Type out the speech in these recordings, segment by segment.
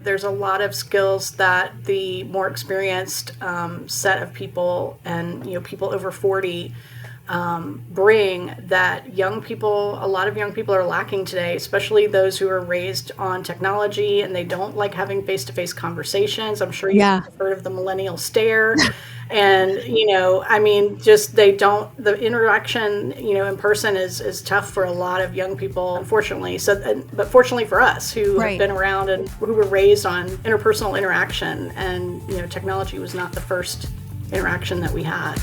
There's a lot of skills that the more experienced set of people and people over 40 bring that a lot of young people are lacking today, especially those who are raised on technology and they don't like having face-to-face conversations. I'm sure you've heard of the millennial stare. And, just the interaction, in person is tough for a lot of young people, unfortunately. But fortunately for us who have been around and who were raised on interpersonal interaction, and, technology was not the first interaction that we had.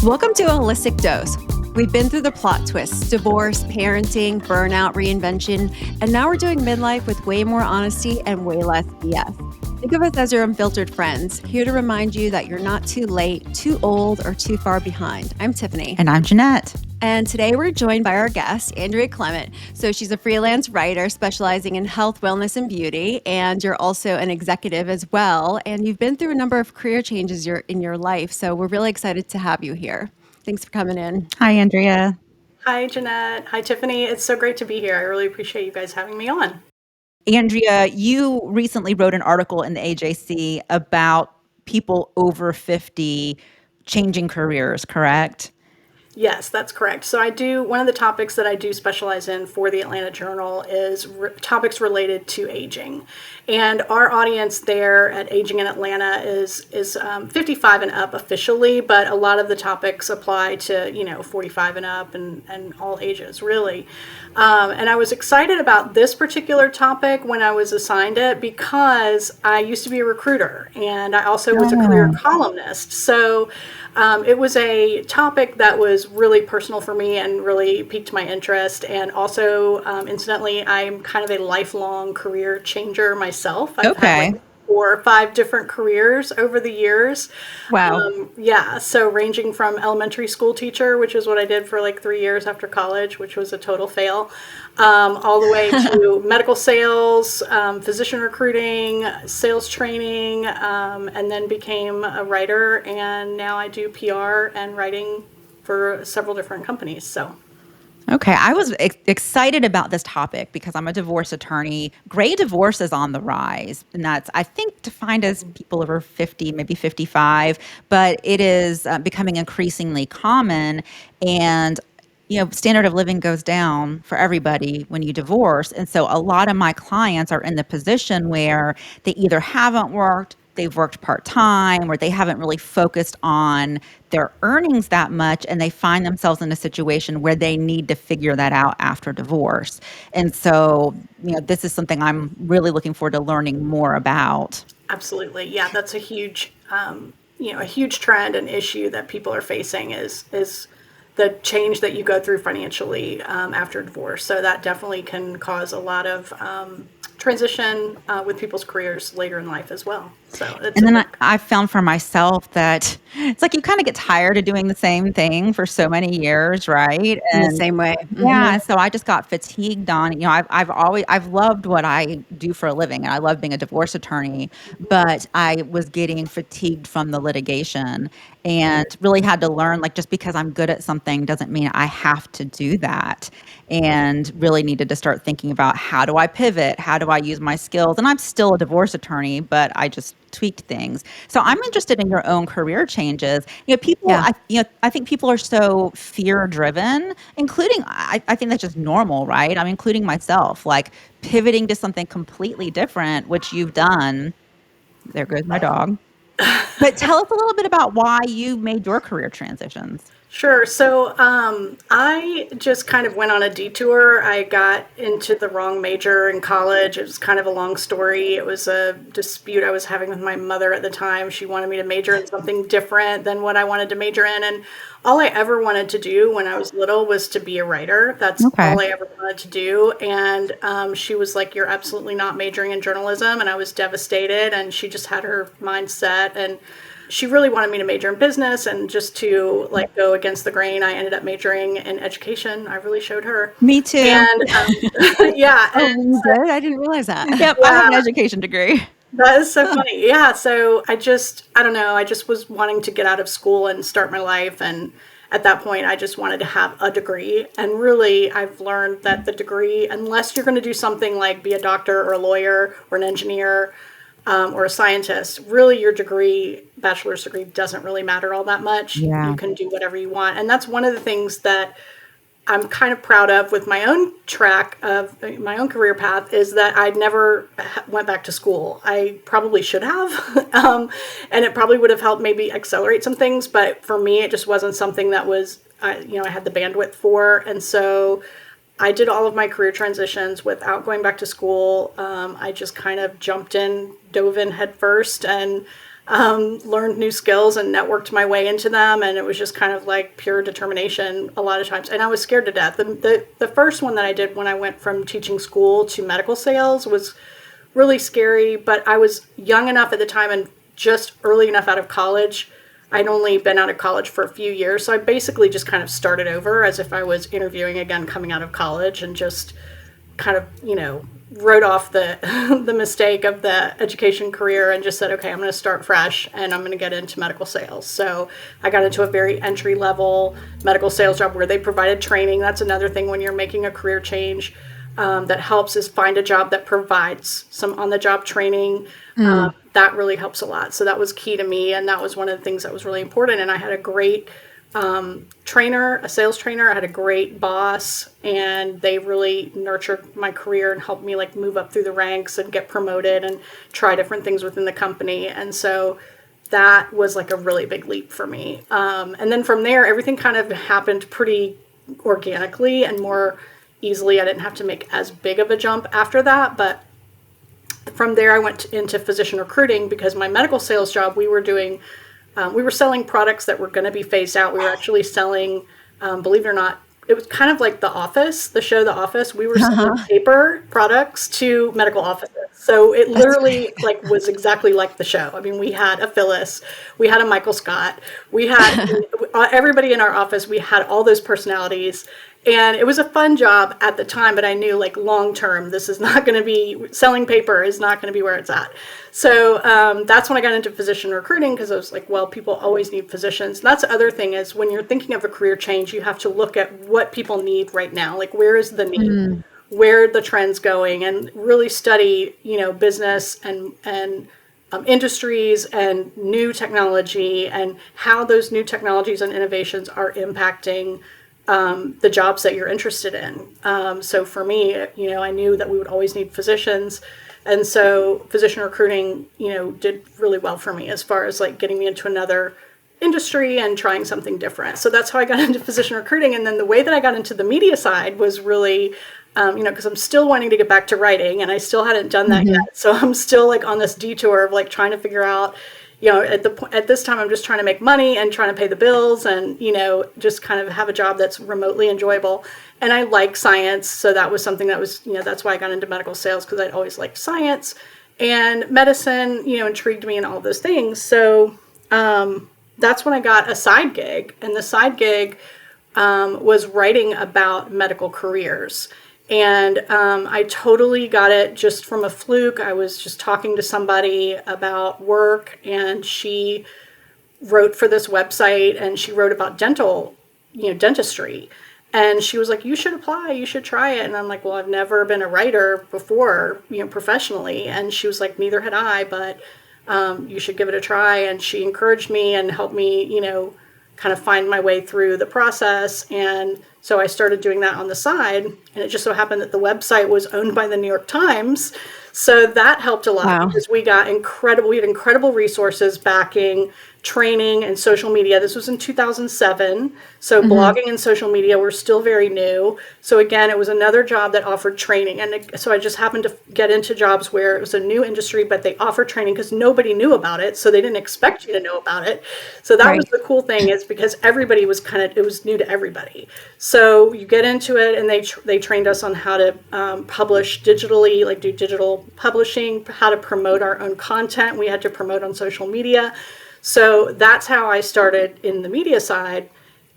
Welcome to A Holistic Dose. We've been through the plot twists, divorce, parenting, burnout, reinvention, and now we're doing midlife with way more honesty and way less BS. Think of us as your unfiltered friends, here to remind you that you're not too late, too old, or too far behind. I'm Tiffany. And I'm Jeanette. And today we're joined by our guest, Andrea Clement. So she's a freelance writer specializing in health, wellness, and beauty. And you're also an executive as well. And you've been through a number of career changes in your life. So we're really excited to have you here. Thanks for coming in. Hi, Andrea. Hi, Jeanette. Hi, Tiffany. It's so great to be here. I really appreciate you guys having me on. Andrea, you recently wrote an article in the AJC about people over 50 changing careers, correct? Yes, that's correct. So one of the topics that I do specialize in for the Atlanta Journal is topics related to aging. And our audience there at Aging in Atlanta is 55 and up officially, but a lot of the topics apply to, 45 and up and all ages, really. And I was excited about this particular topic when I was assigned it because I used to be a recruiter and I also was a career columnist. So it was a topic that was really personal for me and really piqued my interest. And also, incidentally, I'm kind of a lifelong career changer myself. I've had like 4 or 5 different careers over the years. Wow. So ranging from elementary school teacher, which is what I did for like 3 years after college, which was a total fail, all the way to medical sales, physician recruiting, sales training, and then became a writer. And now I do PR and writing for several different companies. So. Okay, I was excited about this topic because I'm a divorce attorney. Gray divorce is on the rise, and that's, I think, defined as people over 50, maybe 55, but it is becoming increasingly common. And standard of living goes down for everybody when you divorce. And so a lot of my clients are in the position where they either haven't worked, they've worked part-time, or they haven't really focused on their earnings that much, and they find themselves in a situation where they need to figure that out after divorce. And so, this is something I'm really looking forward to learning more about. Absolutely. Yeah, that's a huge, a huge trend and issue that people are facing is the change that you go through financially after divorce. So that definitely can cause a lot of transition with people's careers later in life as well. And then I found for myself that it's like you kind of get tired of doing the same thing for so many years, right? In the same way. Yeah. So I just got fatigued on, I've loved what I do for a living, and I love being a divorce attorney, but I was getting fatigued from the litigation and really had to learn, like, just because I'm good at something doesn't mean I have to do that. And really needed to start thinking about, how do I pivot? How do I use my skills? And I'm still a divorce attorney, but I just tweaked things. So I'm interested in your own career changes. People, I think people are so fear driven, including, I think that's just normal, right? I'm including myself, like pivoting to something completely different, which you've done. There goes my dog. But tell us a little bit about why you made your career transitions. Sure. So I just kind of went on a detour. I got into the wrong major in college. It was kind of a long story. It was a dispute I was having with my mother at the time. She wanted me to major in something different than what I wanted to major in. And all I ever wanted to do when I was little was to be a writer. That's all I ever wanted to do. And she was like, "You're absolutely not majoring in journalism." And I was devastated. And she just had her mind set. And she really wanted me to major in business, and just to like go against the grain, I ended up majoring in education. I really showed her. Me too. And yeah. Oh, you did? I didn't realize that. Yep, I have an education degree. That is so funny. Yeah. So I don't know, I just was wanting to get out of school and start my life. And at that point, I just wanted to have a degree. And really, I've learned that the degree, unless you're going to do something like be a doctor or a lawyer or an engineer, or a scientist, really your degree, bachelor's degree, doesn't really matter all that much. You Yeah. can do whatever you want. And that's one of the things that I'm kind of proud of with my own track of my own career path, is that I never went back to school. I probably should have, and it probably would have helped maybe accelerate some things. But for me, it just wasn't something that was, I had the bandwidth for. And so I did all of my career transitions without going back to school. I just kind of jumped in, dove in head first, and learned new skills and networked my way into them. And it was just kind of like pure determination a lot of times. And I was scared to death. The first one that I did when I went from teaching school to medical sales was really scary, but I was young enough at the time and just early enough out of college. I'd only been out of college for a few years. So I basically just kind of started over as if I was interviewing again coming out of college, and just kind of, wrote off the the mistake of the education career and just said, okay, I'm going to start fresh and I'm going to get into medical sales. So I got into a very entry level medical sales job where they provided training. That's another thing when you're making a career change, that helps, is find a job that provides some on the job training. That really helps a lot. So that was key to me. And that was one of the things that was really important. And I had a great trainer, a sales trainer. I had a great boss, and they really nurtured my career and helped me like move up through the ranks and get promoted and try different things within the company. And so that was like a really big leap for me. And then from there, everything kind of happened pretty organically and more easily. I didn't have to make as big of a jump after that. But from there, I went into physician recruiting, because my medical sales job, we were selling products that were going to be phased out. We were actually selling, believe it or not, it was kind of like The Office, the show The Office. We were selling paper products to medical offices. So it literally like was exactly like the show. I mean, we had a Phyllis, we had a Michael Scott, we had everybody in our office. We had all those personalities. And it was a fun job at the time, but I knew like long term, this is not going to be, selling paper is not going to be where it's at. So that's when I got into physician recruiting, because I was like, well, people always need physicians. And that's the other thing, is when you're thinking of a career change, you have to look at what people need right now. Like, where is the need? Where are the trends going? And really study, business and industries and new technology, and how those new technologies and innovations are impacting the jobs that you're interested in. So for me, I knew that we would always need physicians. And so physician recruiting, did really well for me as far as like getting me into another industry and trying something different. So that's how I got into physician recruiting. And then the way that I got into the media side was really, because I'm still wanting to get back to writing, and I still hadn't done that yet. So I'm still like on this detour of like trying to figure out, at this time, I'm just trying to make money and trying to pay the bills, and, just kind of have a job that's remotely enjoyable. And I like science. So that was something that was, that's why I got into medical sales, because I'd always liked science, and medicine, intrigued me, and all those things. So that's when I got a side gig. And the side gig was writing about medical careers. And I totally got it just from a fluke. I was just talking to somebody about work, and she wrote for this website, and she wrote about dentistry. And she was like, you should apply, you should try it. And I'm like, well, I've never been a writer before, professionally. And she was like, neither had I, but you should give it a try. And she encouraged me and helped me, kind of find my way through the process. And so I started doing that on the side, and it just so happened that the website was owned by the New York Times. So that helped a lot. Wow. Because we had incredible resources, backing, training, and social media. This was in 2007. So blogging and social media were still very new. So again, it was another job that offered training. And so I just happened to get into jobs where it was a new industry, but they offered training because nobody knew about it. So they didn't expect you to know about it. So that was the cool thing, is because everybody was it was new to everybody. So you get into it, and they trained us on how to publish digitally, like do digital publishing, how to promote our own content. We had to promote on social media. So that's how I started in the media side.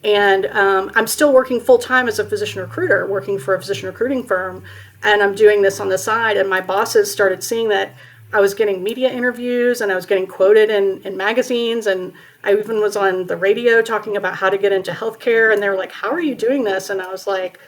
And I'm still working full time as a physician recruiter, working for a physician recruiting firm. And I'm doing this on the side. And my bosses started seeing that I was getting media interviews and I was getting quoted in magazines. And I even was on the radio talking about how to get into healthcare. And they were like, how are you doing this? And I was like,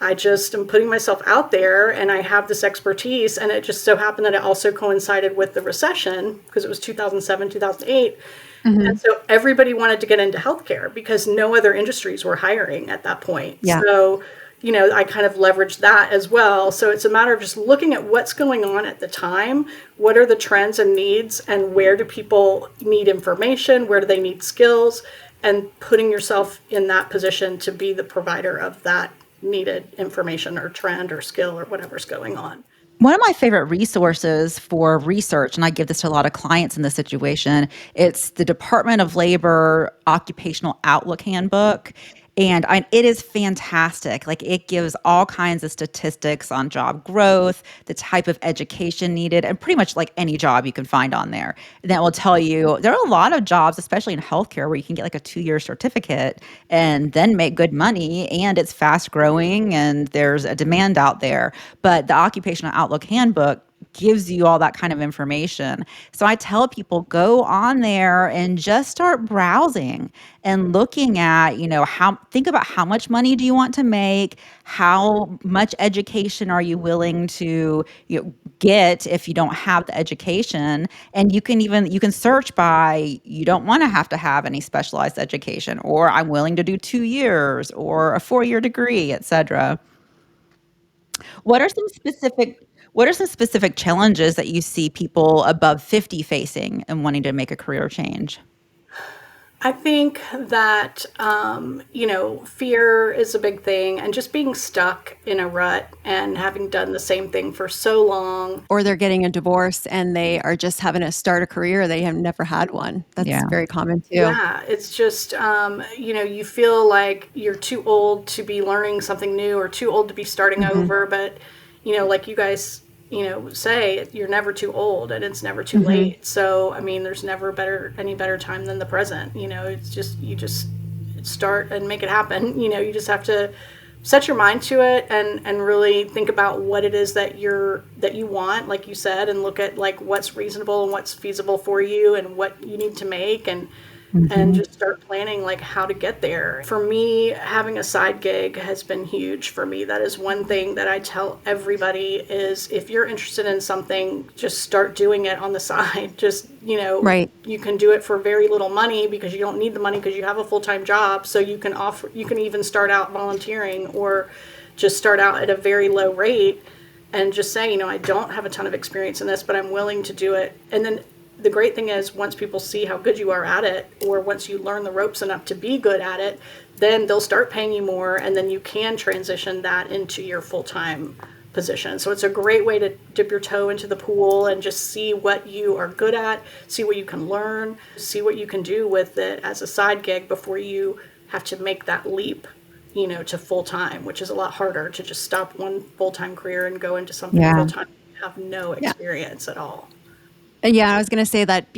I just am putting myself out there and I have this expertise. And it just so happened that it also coincided with the recession because it was 2007, 2008. And so everybody wanted to get into healthcare because no other industries were hiring at that point. Yeah. So, I kind of leveraged that as well. So it's a matter of just looking at what's going on at the time. What are the trends and needs, and where do people need information? Where do they need skills? And putting yourself in that position to be the provider of that needed information or trend or skill or whatever's going on. One of my favorite resources for research, and I give this to a lot of clients in this situation, it's the Department of Labor Occupational Outlook Handbook. And it is fantastic. Like, it gives all kinds of statistics on job growth, the type of education needed, and pretty much like any job you can find on there. And that will tell you there are a lot of jobs, especially in healthcare, where you can get like a 2-year certificate and then make good money, and it's fast growing and there's a demand out there. But the Occupational Outlook Handbook gives you all that kind of information. So I tell people, go on there and just start browsing and looking at, think about how much money do you want to make? How much education are you willing to get if you don't have the education? And you can search by, you don't want to have any specialized education, or I'm willing to do 2 years or a 4-year degree, et cetera. What are some specific challenges that you see people above 50 facing and wanting to make a career change? I think that, fear is a big thing, and just being stuck in a rut and having done the same thing for so long. Or they're getting a divorce and they are just having to start a career. They have never had one. That's Yeah. very common too. Yeah, it's just, you feel like you're too old to be learning something new or too old to be starting over. But, like you guys, say, you're never too old and it's never too late. So, I mean, there's never any better time than the present. It's just, you just start and make it happen. You just have to set your mind to it and really think about what it is that you want, like you said, and look at like what's reasonable and what's feasible for you and what you need to make, and just start planning like how to get there. For me, having a side gig has been huge for me. That is one thing that I tell everybody is, if you're interested in something, just start doing it on the side. Just, Right. you can do it for very little money because you don't need the money because you have a full-time job. So you can even start out volunteering or just start out at a very low rate and just say, I don't have a ton of experience in this, but I'm willing to do it. And then the great thing is, once people see how good you are at it, or once you learn the ropes enough to be good at it, then they'll start paying you more, and then you can transition that into your full-time position. So it's a great way to dip your toe into the pool and just see what you are good at, see what you can learn, see what you can do with it as a side gig before you have to make that leap, to full-time, which is a lot harder to just stop one full-time career and go into something full-time. You have no experience at all. Yeah, I was going to say that,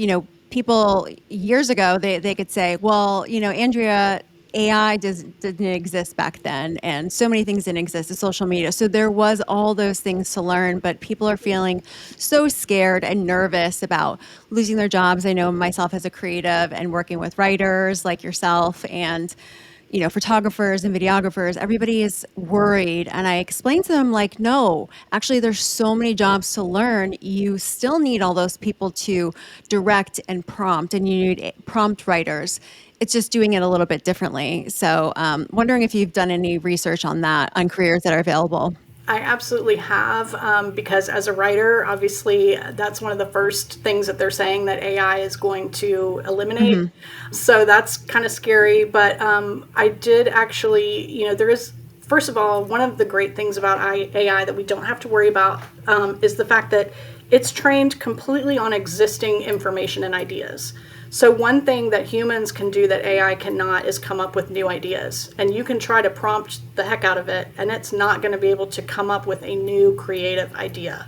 people years ago, they could say, well, Andrea, AI didn't exist back then, and so many things didn't exist, the social media. So there was all those things to learn, but people are feeling so scared and nervous about losing their jobs. I know myself as a creative and working with writers like yourself and photographers and videographers, everybody is worried. And I explained to them, like, no, actually, there's so many jobs to learn. You still need all those people to direct and prompt, and you need prompt writers. It's just doing it a little bit differently. So wondering if you've done any research on that, on careers that are available. I absolutely have, because as a writer, obviously, that's one of the first things that they're saying that AI is going to eliminate. So that's kind of scary. But I did actually, there is, first of all, one of the great things about AI that we don't have to worry about is the fact that it's trained completely on existing information and ideas. So one thing that humans can do that AI cannot is come up with new ideas. And you can try to prompt the heck out of it, and it's not going to be able to come up with a new creative idea.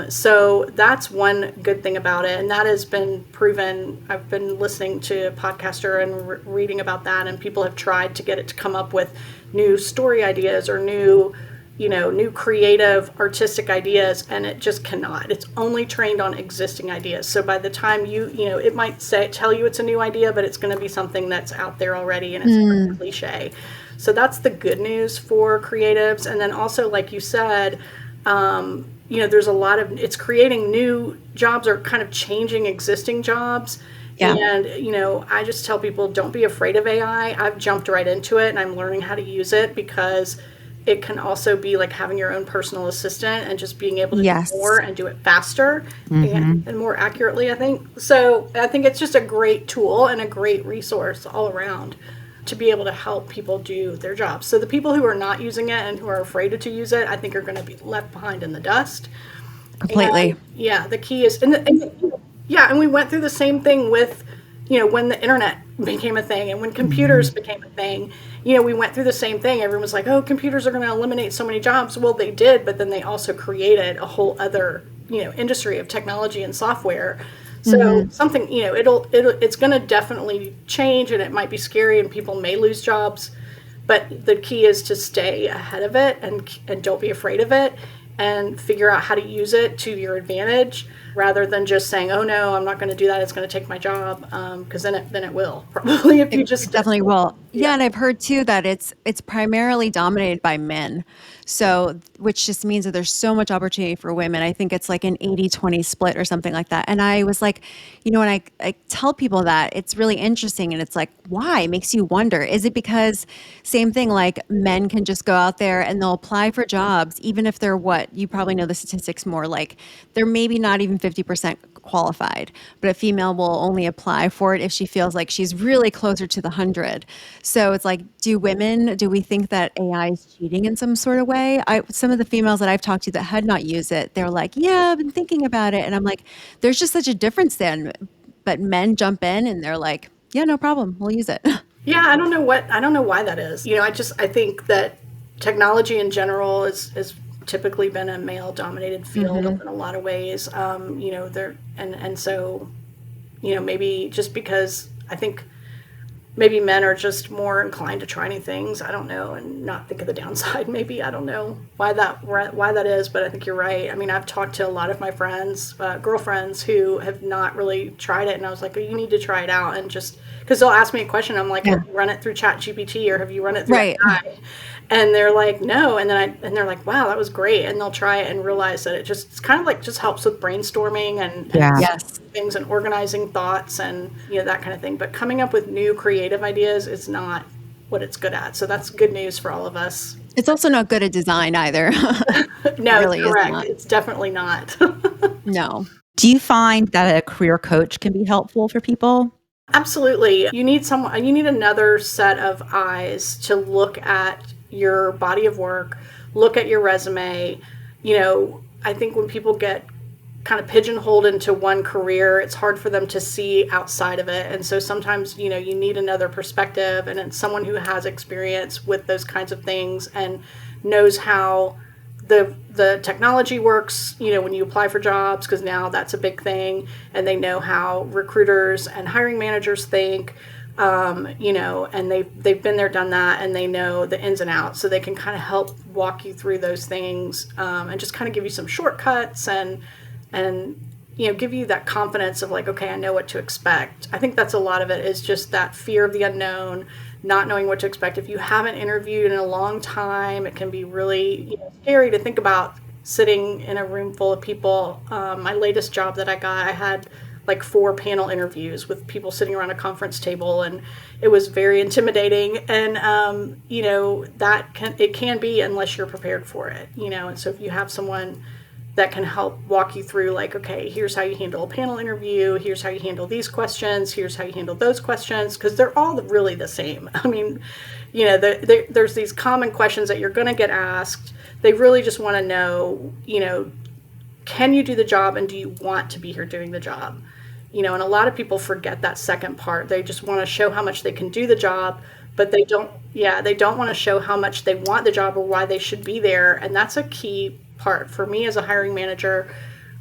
So that's one good thing about it. And that has been proven. I've been listening to a podcaster and reading about that, and people have tried to get it to come up with new story ideas or new new creative artistic ideas, and it just cannot. It's only trained on existing ideas. So by the time it might tell you it's a new idea, but it's going to be something that's out there already, and it's a cliche. So that's the good news for creatives. And then also, like you said, there's a lot of, it's creating new jobs or kind of changing existing jobs. Yeah. And, I just tell people, don't be afraid of AI. I've jumped right into it, and I'm learning how to use it, because it can also be like having your own personal assistant and just being able to do more and do it faster and more accurately, I think. So I think it's just a great tool and a great resource all around to be able to help people do their jobs. So the people who are not using it and who are afraid to use it, I think are going to be left behind in the dust. Completely. And, the key is, and we went through the same thing with, when the internet became a thing and when computers became a thing, we went through the same thing. Everyone was like, oh, computers are going to eliminate so many jobs. Well, they did, but then they also created a whole other, industry of technology and software. So something, it's going to definitely change, and it might be scary, and people may lose jobs, but the key is to stay ahead of it and don't be afraid of it, and figure out how to use it to your advantage, rather than just saying, oh no, I'm not going to do that, it's going to take my job, because then it will probably, if you just It definitely will. Yeah, and I've heard too that it's primarily dominated by men. So, which just means that there's so much opportunity for women. I think it's like an 80-20 split or something like that. And I was like, when I tell people that, it's really interesting, and it's like, why? It makes you wonder. Is it because, same thing, like men can just go out there and they'll apply for jobs, even if they're you probably know the statistics more, like they're maybe not even 50% qualified, but a female will only apply for it if she feels like she's really closer to the 100. So it's like, do we think that AI is cheating in some sort of way? Some of the females that I've talked to that had not used it, they're like, yeah, I've been thinking about it. And I'm like, there's just such a difference then. But men jump in and they're like, yeah, no problem, we'll use it. Yeah, I don't know why that is. I think that technology in general is typically been a male-dominated field in a lot of ways. So maybe just because I think maybe men are just more inclined to try new things. I don't know, and not think of the downside. Maybe I don't know why that is, but I think you're right. I mean, I've talked to a lot of my friends, girlfriends, who have not really tried it, and I was like, oh, you need to try it out, and just because they'll ask me a question, I'm like, have you run it through ChatGPT or have you run it through AI? And they're like, no. And they're like, wow, that was great. And they'll try it and realize that it's kind of like just helps with brainstorming and things and organizing thoughts and, that kind of thing. But coming up with new creative ideas is not what it's good at. So that's good news for all of us. It's also not good at design either. No, really it's correct. It's definitely not. No. Do you find that a career coach can be helpful for people? Absolutely. You need another set of eyes to look at your body of work, look at your resume. I think when people get kind of pigeonholed into one career, it's hard for them to see outside of it. And so sometimes, you need another perspective, and it's someone who has experience with those kinds of things and knows how the technology works, when you apply for jobs, because now that's a big thing, and they know how recruiters and hiring managers think, and they've been there, done that, and they know the ins and outs, so they can kind of help walk you through those things, and just kind of give you some shortcuts and give you that confidence of like, okay, I know what to expect. I think that's a lot of it, is just that fear of the unknown, not knowing what to expect. If you haven't interviewed in a long time, it can be really scary to think about sitting in a room full of people. My latest job that I got, I had like 4 panel interviews with people sitting around a conference table, and it was very intimidating. And it can be, unless you're prepared for it. And so if you have someone that can help walk you through, like, okay, here's how you handle a panel interview, here's how you handle these questions, here's how you handle those questions, because they're all really the same. I mean, there's these common questions that you're going to get asked. They really just want to know, can you do the job, and do you want to be here doing the job? And a lot of people forget that second part. They just want to show how much they can do the job, but they don't want to show how much they want the job or why they should be there. And that's a key part for me as a hiring manager.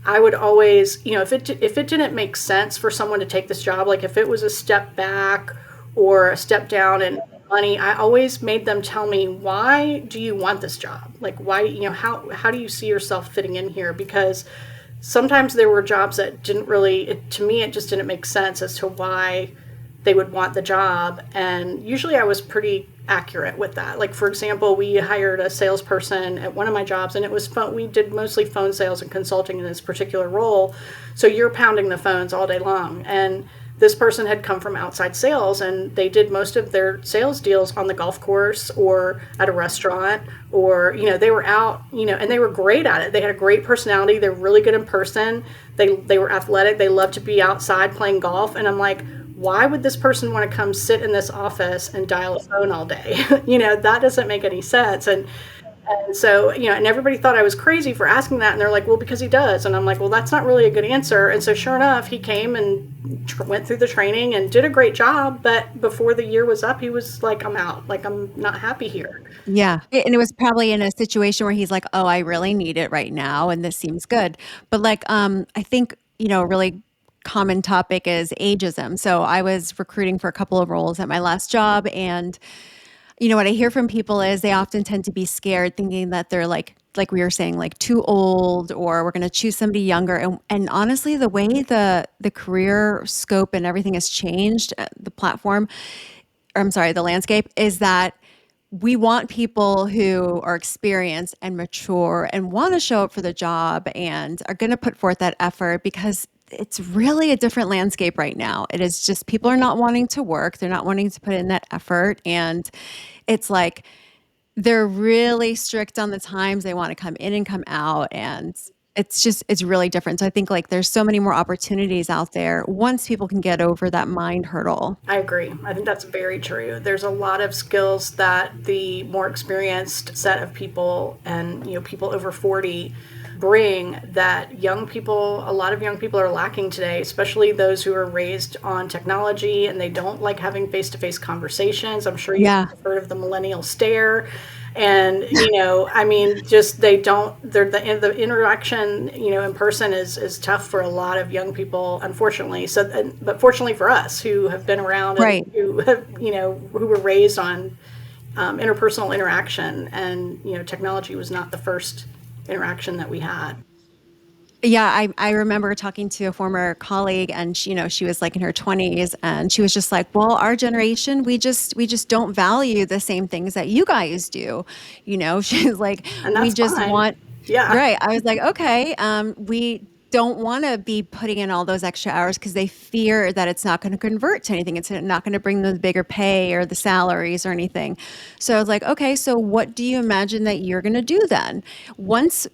I would always, if it didn't make sense for someone to take this job, like if it was a step back or a step down in money, I always made them tell me, why do you want this job? Like, why, how do you see yourself fitting in here? Because sometimes there were jobs that didn't really, to me, it just didn't make sense as to why they would want the job. And usually I was pretty accurate with that. Like, for example, we hired a salesperson at one of my jobs, and it was fun. We did mostly phone sales and consulting in this particular role. So you're pounding the phones all day long. And this person had come from outside sales, and they did most of their sales deals on the golf course or at a restaurant, or, they were out, and they were great at it. They had a great personality. They're really good in person. They were athletic. They loved to be outside playing golf. And I'm like, why would this person want to come sit in this office and dial a phone all day? That doesn't make any sense. And so, and everybody thought I was crazy for asking that. And they're like, well, because he does. And I'm like, well, that's not really a good answer. And so sure enough, he came and went through the training and did a great job. But before the year was up, he was like, I'm out. Like, I'm not happy here. Yeah. And it was probably in a situation where he's like, oh, I really need it right now. And this seems good. But like, I think, a really common topic is ageism. So I was recruiting for a couple of roles at my last job, and what I hear from people is they often tend to be scared, thinking that they're like we were saying, like too old, or we're going to choose somebody younger. And honestly, the way the career scope and everything has changed, the platform, or I'm sorry, the landscape, is that we want people who are experienced and mature and want to show up for the job and are going to put forth that effort, because it's really a different landscape right now. It is just, people are not wanting to work. They're not wanting to put in that effort. And it's like, they're really strict on the times they want to come in and come out. And it's really different. So I think like there's so many more opportunities out there once people can get over that mind hurdle. I agree. I think that's very true. There's a lot of skills that the more experienced set of people and, people over 40 bring that a lot of young people are lacking today, especially those who are raised on technology and they don't like having face-to-face conversations. I'm sure you've heard of the millennial stare. And, just the interaction, in person is tough for a lot of young people, unfortunately. So, but fortunately for us who have been around and who have, who were raised on interpersonal interaction, and, technology was not the first interaction that we had. Yeah, I remember talking to a former colleague, and she was like in her 20s, and she was just like, well, our generation, we just don't value the same things that you guys do. She's like, we just fine. want, yeah. Right. I was like, okay, we don't want to be putting in all those extra hours because they fear that it's not going to convert to anything. It's not going to bring them the bigger pay or the salaries or anything. So I was like, okay, so what do you imagine that you're going to do then? Once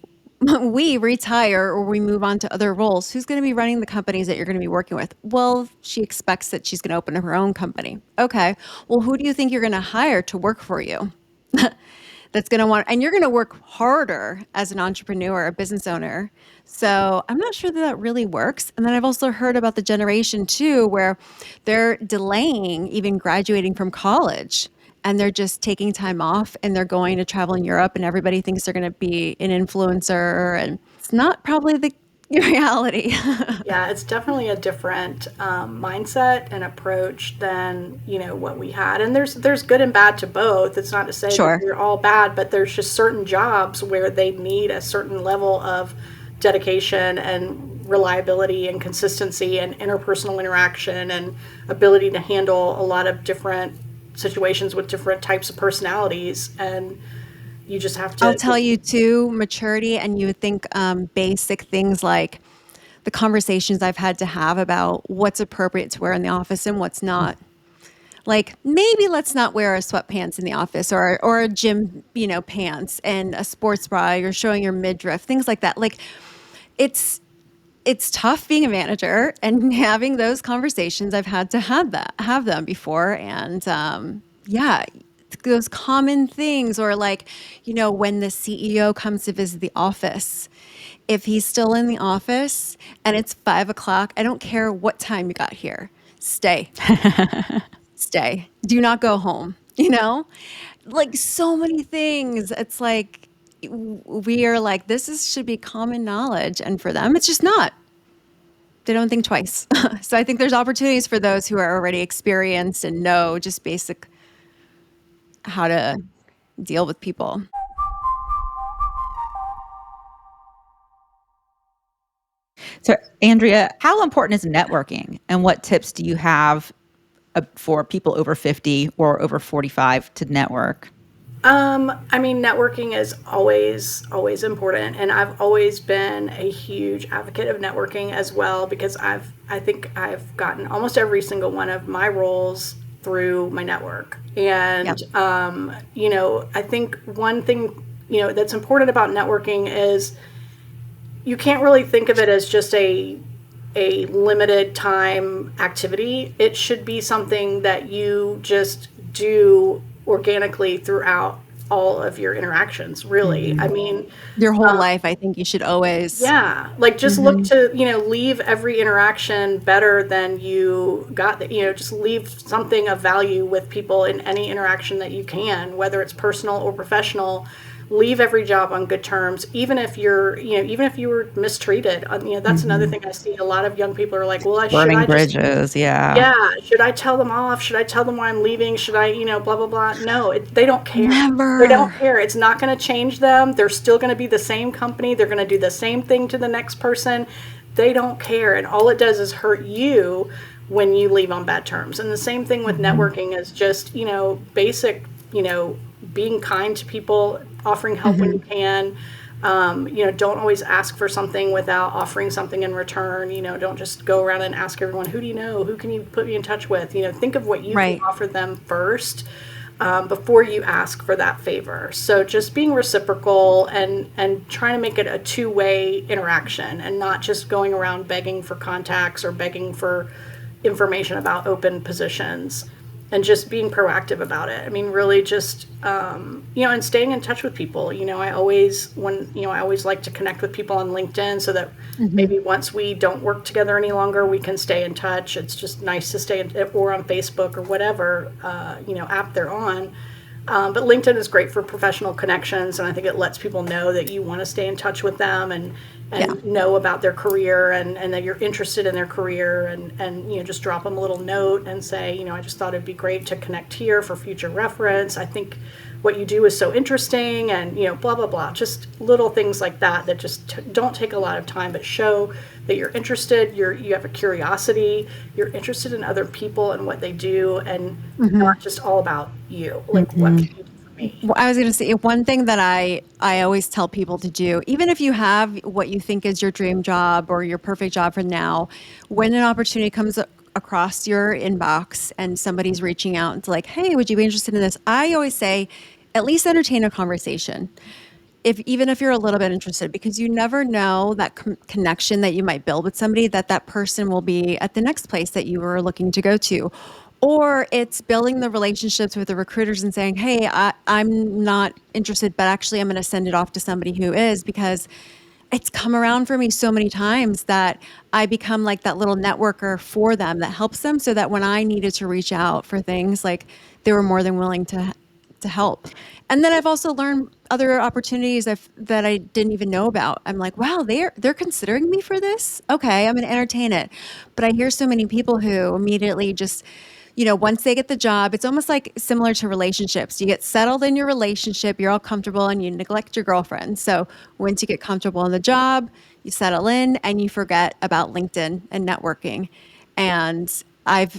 we retire or we move on to other roles, who's going to be running the companies that you're going to be working with? Well, she expects that she's going to open up her own company. Okay. Well, who do you think you're going to hire to work for you? That's going to want, and you're going to work harder as an entrepreneur, a business owner. So I'm not sure that really works. And then I've also heard about the generation too, where they're delaying even graduating from college, and they're just taking time off and they're going to travel in Europe, and everybody thinks they're going to be an influencer, and it's not probably the reality. Yeah, it's definitely a different mindset and approach than what we had. And there's good and bad to both. It's not to say that they're all bad, but there's just certain jobs where they need a certain level of dedication and reliability and consistency and interpersonal interaction and ability to handle a lot of different situations with different types of personalities. And you just have to. I'll tell you too, maturity, and you would think basic things like the conversations I've had to have about what's appropriate to wear in the office and what's not. Like, maybe let's not wear a sweatpants in the office, or a gym, pants and a sports bra. You're showing your midriff, things like that. Like, it's tough being a manager and having those conversations. I've had to have them before, and those common things, or like, when the CEO comes to visit the office, if he's still in the office and it's 5:00, I don't care what time you got here, stay. Stay. Do not go home. Like so many things. It's like we are like, should be common knowledge, and for them, it's just not. They don't think twice. So I think there's opportunities for those who are already experienced and know just basic how to deal with people. So, Andrea, how important is networking, and what tips do you have for people over 50 or over 45 to network? I mean, networking is always important, and I've always been a huge advocate of networking as well because I think I've gotten almost every single one of my roles through my network. Yep. And I think one thing that's important about networking is you can't really think of it as just a limited time activity. It should be something that you just do organically throughout all of your interactions, really. I mean, Your whole life, I think you should always. yeah, like just look to, leave every interaction better than you got, just leave something of value with people in any interaction that you can, whether it's personal or professional. Leave every job on good terms, even if even if you were mistreated. That's another thing I see. A lot of young people are like, well, should Burning I just, bridges, yeah. yeah, should I tell them off? Should I tell them why I'm leaving? Should I, blah, blah, blah. No, they don't care. They don't Never. care. It's not going to change them. They're still going to be the same company. They're going to do the same thing to the next person. They don't care. And all it does is hurt you when you leave on bad terms. And the same thing with networking is just, basic, being kind to people, offering help when you can. Don't always ask for something without offering something in return. Don't just go around and ask everyone, who do you know? Who can you put me in touch with? Think of what you can Right. offer them first before you ask for that favor. So just being reciprocal and trying to make it a two-way interaction and not just going around begging for contacts or begging for information about open positions. And just being proactive about it. I mean, really just, and staying in touch with people. I always like to connect with people on LinkedIn so that maybe once we don't work together any longer, we can stay in touch. It's just nice to stay or on Facebook or whatever, app they're on. But LinkedIn is great for professional connections, and I think it lets people know that you want to stay in touch with them and know about their career and that you're interested in their career and just drop them a little note and say, I just thought it'd be great to connect here for future reference. I think what you do is so interesting and, blah, blah, blah. Just little things like that just don't take a lot of time, but show that you're interested, you have a curiosity, you're interested in other people and what they do and not just all about you. Like, what can you do for me? Well, I was going to say one thing that I always tell people to do, even if you have what you think is your dream job or your perfect job for now, when an opportunity comes across your inbox and somebody's reaching out and it's like, hey, would you be interested in this? I always say, at least entertain a conversation. Even if you're a little bit interested, because you never know that connection that you might build with somebody, that person will be at the next place that you were looking to go to. Or it's building the relationships with the recruiters and saying, hey, I'm not interested, but actually I'm going to send it off to somebody who is, because it's come around for me so many times that I become like that little networker for them that helps them, so that when I needed to reach out for things, like they were more than willing to help. And then I've also learned other opportunities that I didn't even know about. I'm like, wow, they're considering me for this. Okay, I'm going to entertain it. But I hear so many people who immediately just, once they get the job, it's almost like similar to relationships. You get settled in your relationship, you're all comfortable, and you neglect your girlfriend. So once you get comfortable in the job, you settle in and you forget about LinkedIn and networking. And I've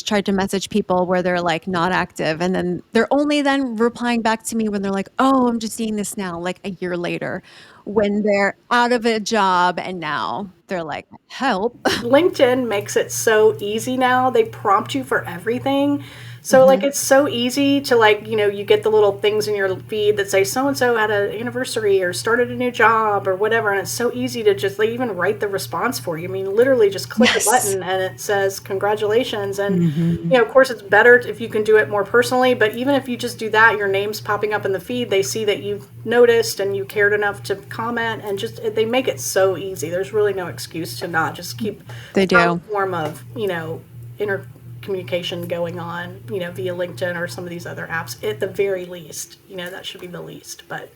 tried to message people where they're like not active, and then they're only then replying back to me when they're like, oh, I'm just seeing this now, like a year later, when they're out of a job and now they're like, help. LinkedIn makes it so easy now. They prompt you for everything. So like it's so easy to you get the little things in your feed that say so and so had an anniversary or started a new job or whatever, and it's so easy to just even write the response for you. I mean, literally just click a button and it says congratulations. And of course it's better if you can do it more personally, but even if you just do that, your name's popping up in the feed, they see that you've noticed and you cared enough to comment, and just they make it so easy. There's really no excuse to not just keep some form of intercommunication going on via LinkedIn or some of these other apps at the very least. That should be the least, but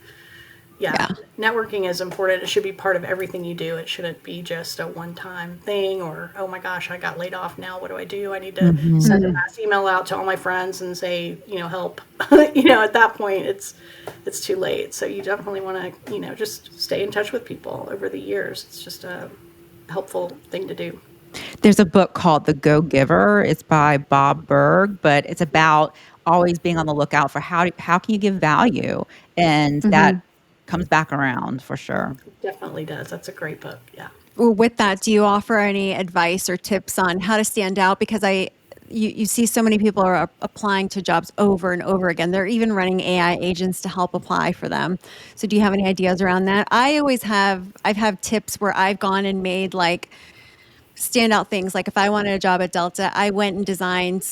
yeah, Yeah. networking is important. It should be part of everything you do. It shouldn't be just a one-time thing or, oh my gosh, I got laid off now. What do I do? I need to send a mass email out to all my friends and say, help. At that point, it's too late. So you definitely want to, just stay in touch with people over the years. It's just a helpful thing to do. There's a book called The Go-Giver. It's by Bob Berg, but it's about always being on the lookout for how can you give value, and that comes back around for sure. Definitely does. That's a great book. Yeah. Well, with that, do you offer any advice or tips on how to stand out? Because you see so many people are applying to jobs over and over again. They're even running AI agents to help apply for them. So do you have any ideas around that? I've had tips where I've gone and made like standout things. Like if I wanted a job at Delta, I went and designed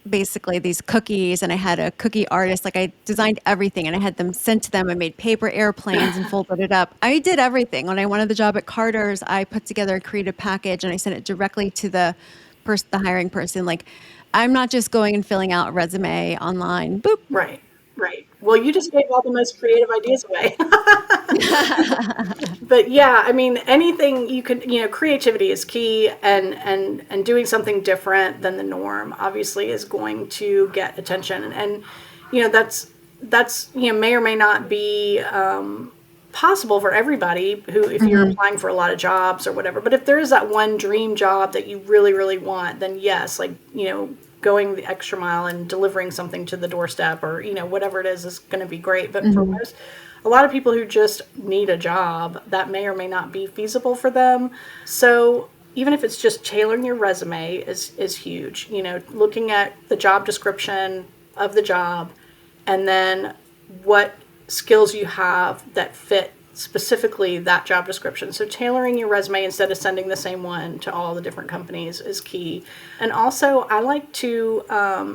basically these cookies, and I had a cookie artist. Like I designed everything and I had them sent to them. I made paper airplanes and folded it up. I did everything. When I wanted the job at Carter's, I put together a creative package and I sent it directly to the hiring person. Like I'm not just going and filling out a resume online. Boop. Right. Right. Well, you just gave all the most creative ideas away. But yeah, I mean, anything you can, creativity is key, and doing something different than the norm obviously is going to get attention. And that's may or may not be possible for everybody who, if you're applying for a lot of jobs or whatever. But if there is that one dream job that you really, really want, then yes, like, going the extra mile and delivering something to the doorstep or, whatever it is going to be great. But for a lot of people who just need a job, that may or may not be feasible for them. So even if it's just tailoring your resume is huge. Looking at the job description of the job and then what skills you have that fit specifically that job description. So tailoring your resume instead of sending the same one to all the different companies is key. And also I like to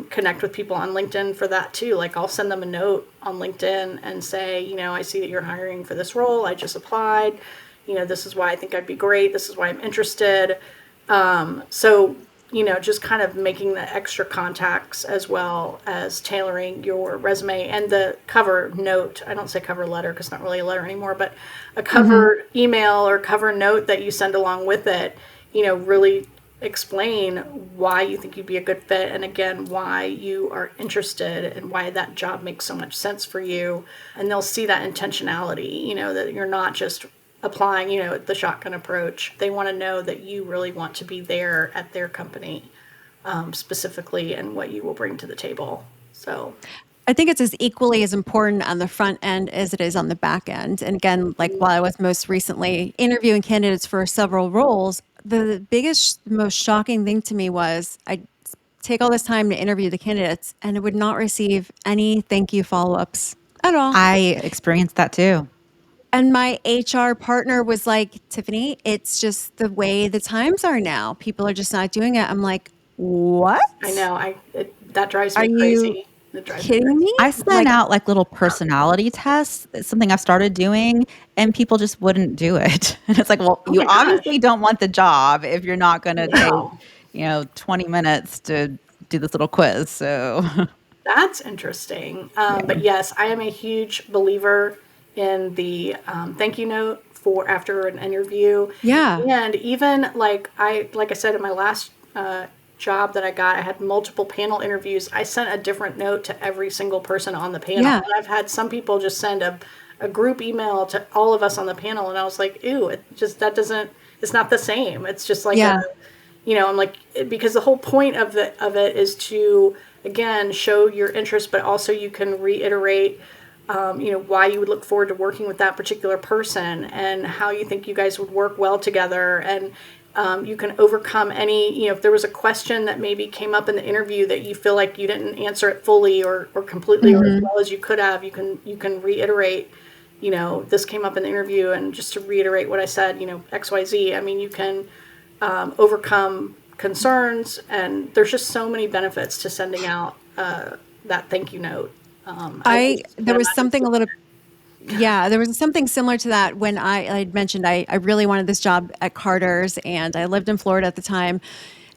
connect with people on LinkedIn for that too. Like I'll send them a note on LinkedIn and say, I see that you're hiring for this role. I just applied. This is why I think I'd be great. This is why I'm interested. So just kind of making the extra contacts as well as tailoring your resume and the cover note. I don't say cover letter because it's not really a letter anymore, but a cover email or cover note that you send along with it, really explain why you think you'd be a good fit. And again, why you are interested and why that job makes so much sense for you. And they'll see that intentionality, that you're not just applying, the shotgun approach. They want to know that you really want to be there at their company specifically and what you will bring to the table. So I think it's as equally as important on the front end as it is on the back end. And again, like while I was most recently interviewing candidates for several roles, the biggest, most shocking thing to me was I take all this time to interview the candidates and I would not receive any thank you follow-ups at all. I experienced that too. And my HR partner was like, Tiffany, it's just the way the times are now. People are just not doing it. I'm like, what? I know. That drives Are me you crazy. It drives me kidding crazy. me? I sent out like little personality tests. It's something I've started doing, and people just wouldn't do it. And it's like, well, Oh you my gosh. obviously don't want the job if you're not going to No. take, 20 minutes to do this little quiz. So That's interesting. But yes, I am a huge believer in the thank you note for after an interview. Yeah. And even like I said in my last job that I got, I had multiple panel interviews. I sent a different note to every single person on the panel. Yeah. And I've had some people just send a group email to all of us on the panel, and I was like, ew, it's not the same. It's just like Yeah. I'm like, because the whole point of it is to, again, show your interest, but also you can reiterate why you would look forward to working with that particular person and how you think you guys would work well together. And you can overcome any, if there was a question that maybe came up in the interview that you feel like you didn't answer it fully or completely or as well as you could have, you can reiterate, this came up in the interview, and just to reiterate what I said, XYZ. I mean, you can overcome concerns, and there's just so many benefits to sending out that thank you note. There was something a little, there was something similar to that when I had mentioned I really wanted this job at Carter's, and I lived in Florida at the time.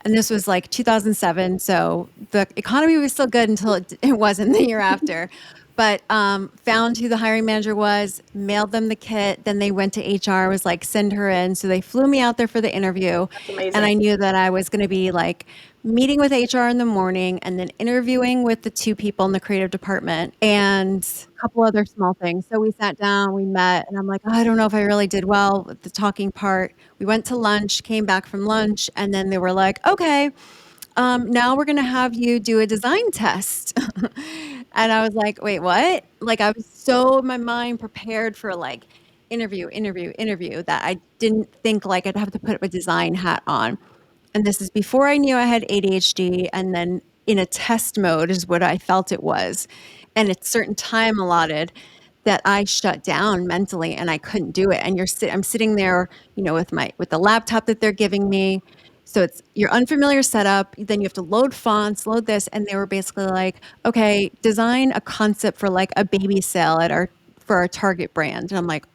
And this was like 2007. So the economy was still good until it wasn't the year after. But found who the hiring manager was, mailed them the kit. Then they went to HR, was like, send her in. So they flew me out there for the interview. That's And amazing. I knew that I was going to be like meeting with HR in the morning and then interviewing with the two people in the creative department and a couple other small things. So we sat down, we met, and I'm like, oh, I don't know if I really did well with the talking part. We went to lunch, came back from lunch, and then they were like, okay, now we're going to have you do a design test. And I was like, wait, what? Like, I was so in my mind prepared for like interview that I didn't think like I'd have to put a design hat on. And this is before I knew I had ADHD. And then in a test mode is what I felt it was. And it's certain time allotted that I shut down mentally and I couldn't do it. And I'm sitting there, with the laptop that they're giving me. So it's your unfamiliar setup. Then you have to load fonts, load this. And they were basically like, okay, design a concept for like a baby sale for our Target brand. And I'm like,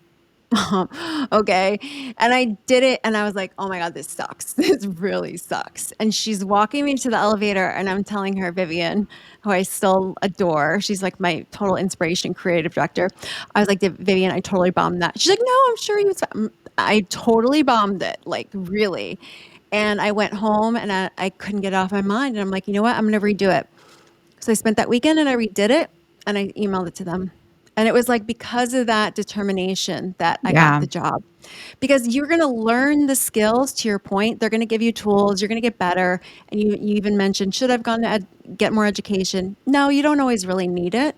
okay. And I did it and I was like, oh my God, this sucks. This really sucks. And she's walking me to the elevator and I'm telling her, Vivian, who I still adore, she's like my total inspiration, creative director. I was like, Vivian, I totally bombed that. She's like, no, I'm sure you was fine. I totally bombed it, like really. And I went home and I couldn't get it off my mind. And I'm like, you know what? I'm going to redo it. So I spent that weekend and I redid it and I emailed it to them. And it was like because of that determination that I got Yeah. the job. Because you're going to learn the skills, to your point. They're going to give you tools. You're going to get better. And you even mentioned, should I've gone to get more education? No, you don't always really need it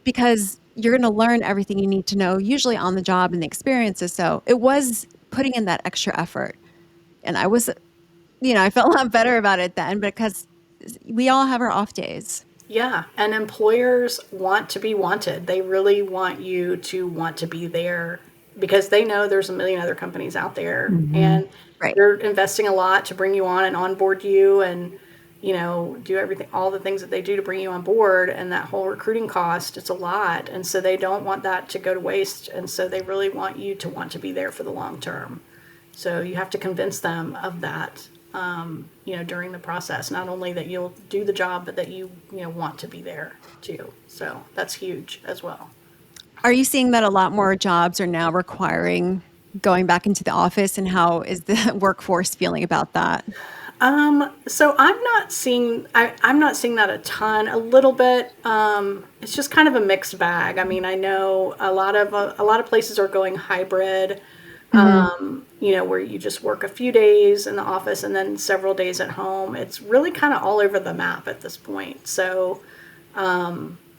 because you're going to learn everything you need to know, usually on the job and the experiences. So it was putting in that extra effort. And I felt a lot better about it then because we all have our off days. Yeah, and employers want to be wanted. They really want you to want to be there because they know there's a million other companies out there Mhm. and Right. they're investing a lot to bring you on and onboard you and do everything, all the things that they do to bring you on board, and that whole recruiting cost, it's a lot. And so they don't want that to go to waste. And so they really want you to want to be there for the long term. So you have to convince them of that, during the process. Not only that you'll do the job, but that you want to be there too. So that's huge as well. Are you seeing that a lot more jobs are now requiring going back into the office, and how is the workforce feeling about that? So I'm not seeing that a ton. A little bit. It's just kind of a mixed bag. I mean, I know a lot of places are going hybrid. Hmm. Where you just work a few days in the office and then several days at home. It's really kind of all over the map at this point. So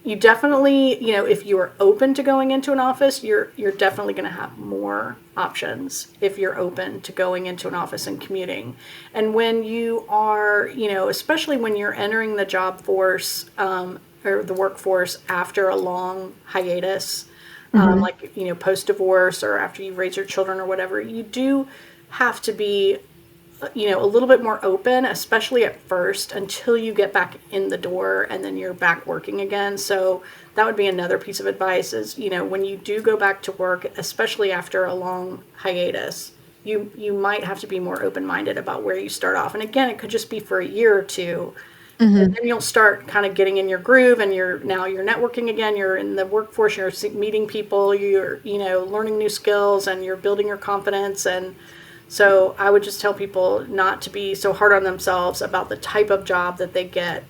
you definitely, if you are open to going into an office, you're definitely going to have more options if you're open to going into an office and commuting. And when you are, especially when you're entering the job force, or the workforce after a long hiatus, Hmm. like post divorce or after you've raised your children or whatever, you do have to be a little bit more open, especially at first until you get back in the door and then you're back working again. So that would be another piece of advice is, when you do go back to work, especially after a long hiatus, you might have to be more open-minded about where you start off. And again, it could just be for a year or two. And Hmm. then you'll start kind of getting in your groove and you're networking again, you're in the workforce, you're meeting people, you're, learning new skills and you're building your confidence. And so I would just tell people not to be so hard on themselves about the type of job that they get,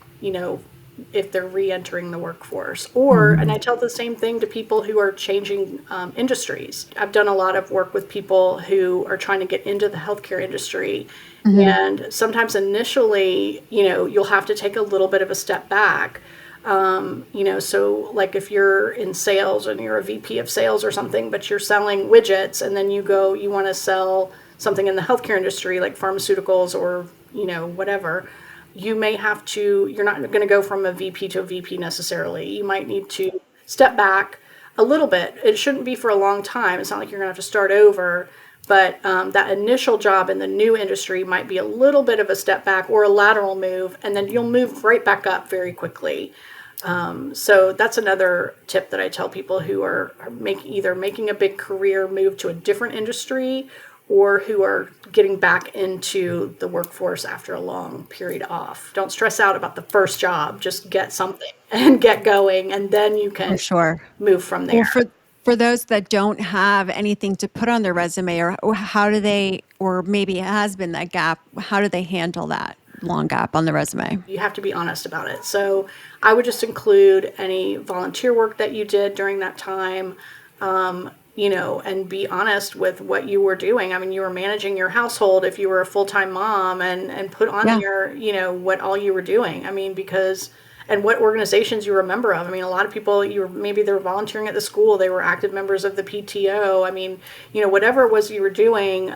if they're re-entering the workforce. And I Mhm. tell the same thing to people who are changing industries. I've done a lot of work with people who are trying to get into the healthcare industry. Hmm. And sometimes initially, you'll have to take a little bit of a step back. So like if you're in sales and you're a VP of sales or something, but you're selling widgets and then you want to sell something in the healthcare industry like pharmaceuticals or, whatever, you're not going to go from a VP to a VP necessarily. You might need to step back a little bit. It shouldn't be for a long time. It's not like you're going to have to start over. But that initial job in the new industry might be a little bit of a step back or a lateral move, and then you'll move right back up very quickly. So that's another tip that I tell people who are either making a big career move to a different industry or who are getting back into the workforce after a long period off. Don't stress out about the first job. Just get something and get going, and then you For can sure. move from Well, there. for those that don't have anything to put on their resume, or how do they, or maybe it has been that gap, how do they handle that long gap on the resume? You have to be honest about it. So I would just include any volunteer work that you did during that time, and be honest with what you were doing. I mean, you were managing your household if you were a full-time mom, and put on Yeah. there, what all you were doing. I mean, because, and what organizations you were a member of. I mean, a lot of people, maybe they were volunteering at the school, they were active members of the PTO. I mean, whatever it was you were doing,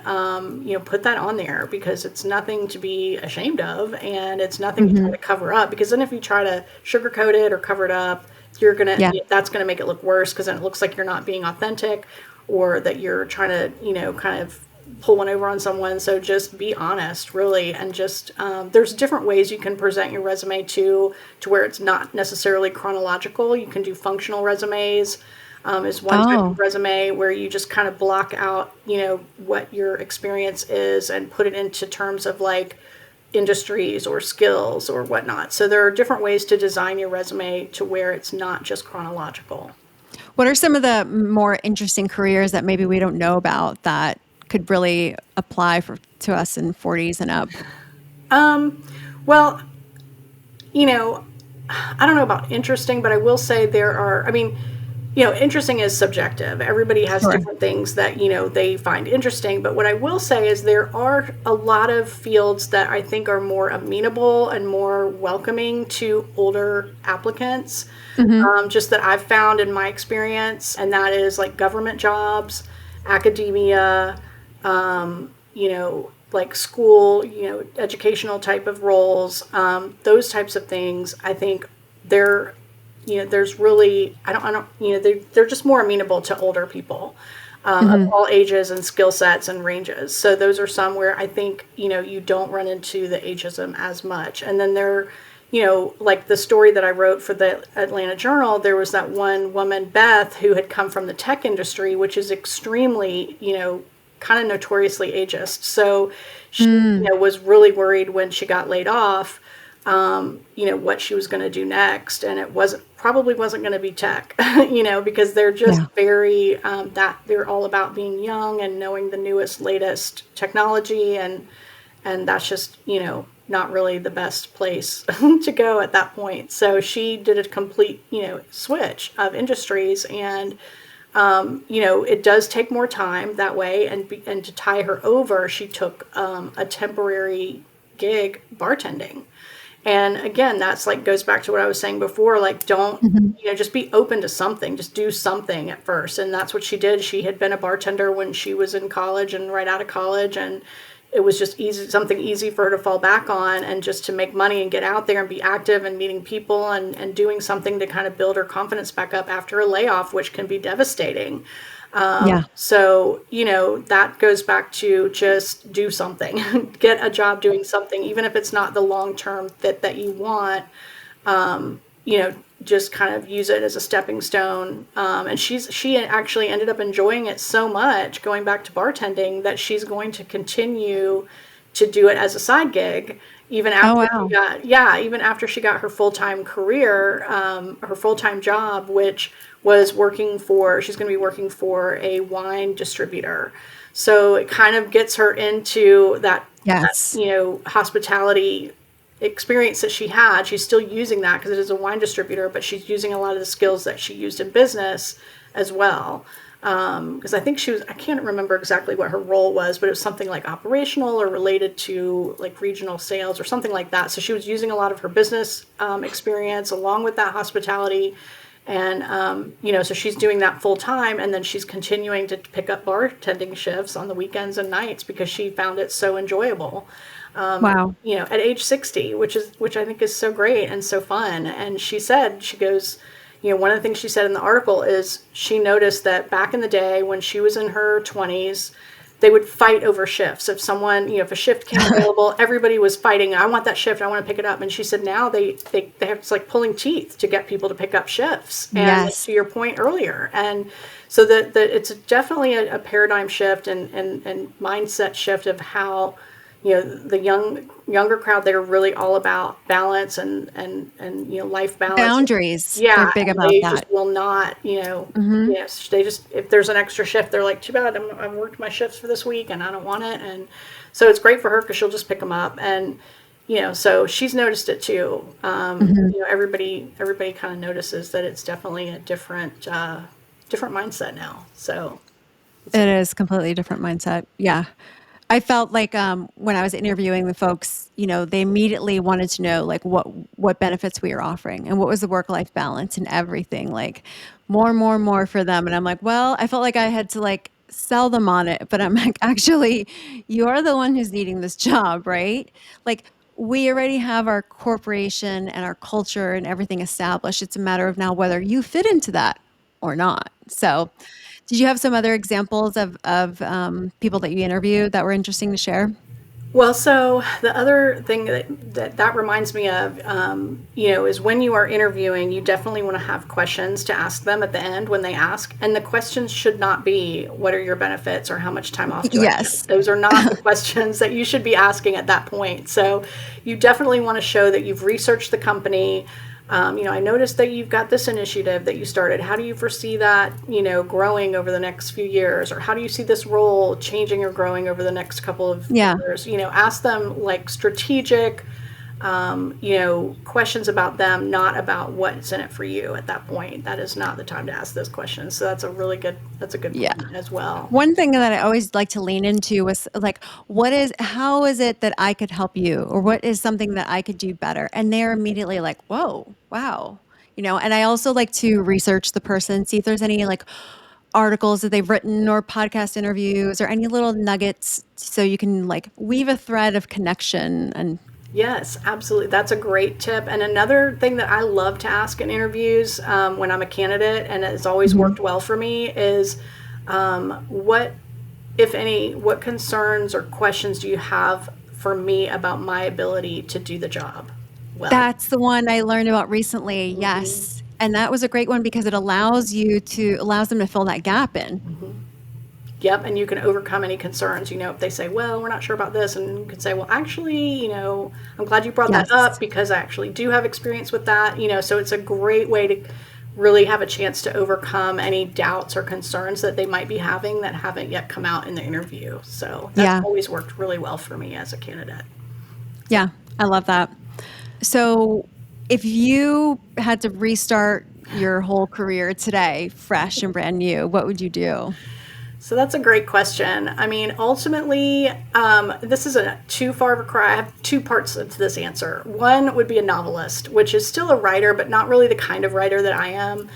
put that on there, because it's nothing to be ashamed of, and it's nothing to try to cover up, because then if you try to sugarcoat it or cover it up, Yeah. that's gonna make it look worse, because then it looks like you're not being authentic, or that you're trying to, kind of pull one over on someone. So just be honest, really, and just there's different ways you can present your resume to where it's not necessarily chronological. You can do functional resumes. Is one type Oh, of resume where you just kind of block out, what your experience is, and put it into terms of like industries or skills or whatnot. So there are different ways to design your resume to where it's not just chronological. what are some of the more interesting careers that maybe we don't know about that could really apply to us in 40s and up? Well, you know, I don't know about interesting, but I will say there are, I mean, interesting is subjective. Everybody has Sure. different things that, they find interesting. But what I will say is there are a lot of fields that I think are more amenable and more welcoming to older applicants, just that I've found in my experience. And that is like government jobs, academia, like school, educational type of roles, those types of things. I think they're, there's really, I don't, they're just more amenable to older people, of all ages and skill sets and ranges. So those are some where I think, you don't run into the ageism as much. And then there, like the story that I wrote for the Atlanta Journal, there was that one woman, Beth, who had come from the tech industry, which is extremely, kind of notoriously ageist. So she, was really worried when she got laid off, what she was going to do next. And it probably wasn't going to be tech, because they're just Yeah. very, that they're all about being young and knowing the newest, latest technology. And that's just, not really the best place to go at that point. So she did a complete, switch of industries. And it does take more time that way. And to tie her over, she took a temporary gig bartending. And again, that's like goes back to what I was saying before. Like, don't, just be open to something. Just do something at first. And that's what she did. She had been a bartender when she was in college and right out of college. And it was just something easy for her to fall back on, and just to make money and get out there and be active and meeting people, and doing something to kind of build her confidence back up after a layoff, which can be devastating. Yeah. So, that goes back to just do something, get a job doing something, even if it's not the long-term fit that you want, just kind of use it as a stepping stone. And she actually ended up enjoying it so much going back to bartending that she's going to continue to do it as a side gig, even Oh, after wow. even after she got her full-time career, her full-time job, which was she's going to be working for a wine distributor. So it kind of gets her into that, Yes. hospitality experience that she had. She's still using that because it is a wine distributor, but she's using a lot of the skills that she used in business as well. Because I think I can't remember exactly what her role was, but it was something like operational or related to like regional sales or something like that. So she was using a lot of her business experience along with that hospitality. And, so she's doing that full time, and then she's continuing to pick up bartending shifts on the weekends and nights because she found it so enjoyable. Wow. At age 60, which I think is so great and so fun. And she goes, one of the things she said in the article is she noticed that back in the day when she was in her 20s, they would fight over shifts. If someone, if a shift came available, everybody was fighting. I want that shift. I want to pick it up. And she said now they have, it's like pulling teeth to get people to pick up shifts. And like, Yes. to your point earlier. And so that it's definitely a paradigm shift and mindset shift of how, the younger crowd, they're really all about balance and life balance. Boundaries. Yeah, They're big and about they that. just will not, Mm-hmm. yes, they just, if there's an extra shift, they're like, too bad, I've worked my shifts for this week and I don't want it. And so it's great for her because she'll just pick them up. And, so she's noticed it too. Everybody kind of notices that it's definitely a different mindset now. So It is completely different mindset. Yeah. I felt like when I was interviewing the folks, they immediately wanted to know like what benefits we were offering and what was the work-life balance and everything, like more for them. And I'm like, well, I felt like I had to like sell them on it, but I'm like, actually, you're the one who's needing this job, right? Like we already have our corporation and our culture and everything established. It's a matter of now whether you fit into that or not. So did you have some other examples of people that you interviewed that were interesting to share? well, so the other thing that reminds me of, is when you are interviewing, you definitely want to have questions to ask them at the end when they ask. And the questions should not be, what are your benefits or how much time off do I get? Yes. Those are not the questions that you should be asking at that point. So you definitely want to show that you've researched the company. I noticed that you've got this initiative that you started. How do you foresee that, growing over the next few years? Or how do you see this role changing or growing over the next couple of Yeah. years? Ask them like strategic, questions about them, not about what's in it for you at that point. That is not the time to ask those questions. So that's a good Yeah. point as well. One thing that I always like to lean into was like, how is it that I could help you? Or what is something that I could do better? And they're immediately like, whoa, wow. And I also like to research the person, see if there's any like articles that they've written or podcast interviews or any little nuggets so you can like weave a thread of connection and Yes, absolutely. That's a great tip. And another thing that I love to ask in interviews when I'm a candidate, and it's always worked well for me, is what, if any, what concerns or questions do you have for me about my ability to do the job well? that's the one I learned about recently. Yes. And that was a great one because it allows them to fill that gap in. Yep, and you can overcome any concerns. If they say, well, we're not sure about this, and you can say, well, actually, I'm glad you brought that Yes. up because I actually do have experience with that. So it's a great way to really have a chance to overcome any doubts or concerns that they might be having that haven't yet come out in the interview. So that's Yeah. always worked really well for me as a candidate. Yeah, I love that. So if you had to restart your whole career today, fresh and brand new, what would you do? So that's a great question. I mean, ultimately, this isn't too far of a cry. I have two parts to this answer. One would be a novelist, which is still a writer, but not really the kind of writer that I am.